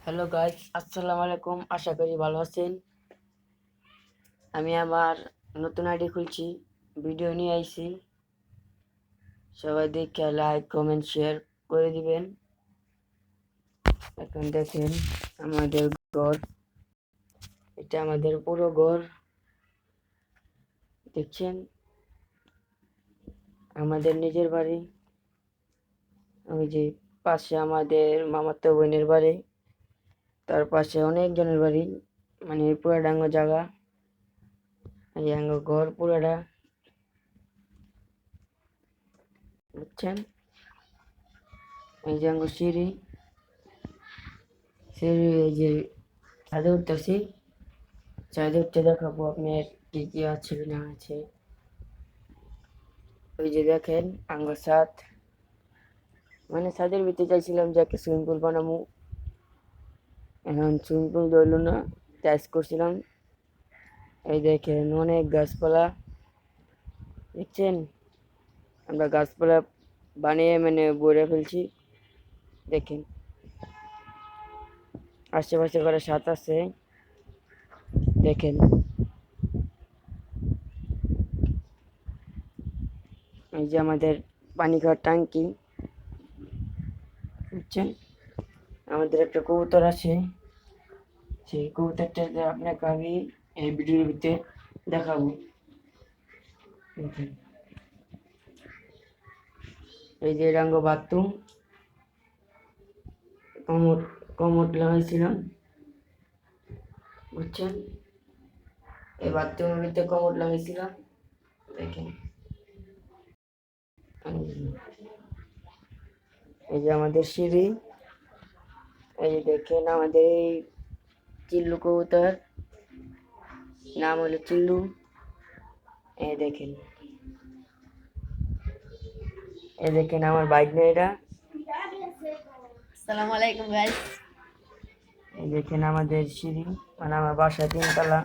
Hello guys, আসসালামু আলাইকুম। আশা করি ভালো আছেন। আমি আমার নতুন আইডি খুলছি, ভিডিও নিয়ে আইছি। সবাই দেখে লাইক কমেন্ট শেয়ার করে দিবেন। এখন দেখেন আমাদের ঘর, এটা আমাদের পুরো ঘর দেখছেন, আমাদের নিজের বাড়ি। ওই যে পাশে আমাদের মামাতো বোনের বাড়ি, তার পাশে অনেক জনের বাড়ি, মানে পুরা ডাঙ্গ জায়গা। এই ঘর পুরাটা বুঝছেন। এই যে সিঁড়ি সিঁড়ি, এই যে ছাদে উঠতেছি, ছাদে উঠতে দেখাবো আপনার কি কি আছে না আছে। ওই যে দেখেন আঙ্গুর ছাদ, মানে ছাদের ভিতরে চাইছিলাম যে একটা সুইমিং পুল বানাবো, এখন সুইমিং পুল ধরলো না, টাইস করছিলাম। এই দেখেন অনেক গাছপালা দেখছেন, আমরা গাছপালা বানিয়ে মানে ভরে ফেলছি। দেখেন আশেপাশে করে ছাদ আছে, দেখেন। এই যে আমাদের পানি খাওয়ার ট্যাঙ্কি বুঝছেন। আমাদের একটা কবুতর আছে, সেই কবুতরটা আপনাকে আমি এই ভিডিওর ভিতরে দেখাবো। দেখেন এই যে রাঙ্গ বাথরুম, কমোড কমোড লাগাইছিলাম বুঝছেন। এই বাথরুমের ভিতরে কমোড লাগাইছিলাম, দেখেন। এই যে আমাদের সিঁড়ি, এই যে দেখেন আমাদের এই চিল্লু কবুতর, নাম হলো চিল্লু। এই দেখেন, এই দেখেন আমার বাইক নিয়ে এটা। আসসালামু আলাইকুম গাইস। এই দেখেন আমাদের সিঁড়ি, মানে আমার বাসা 3 তলা।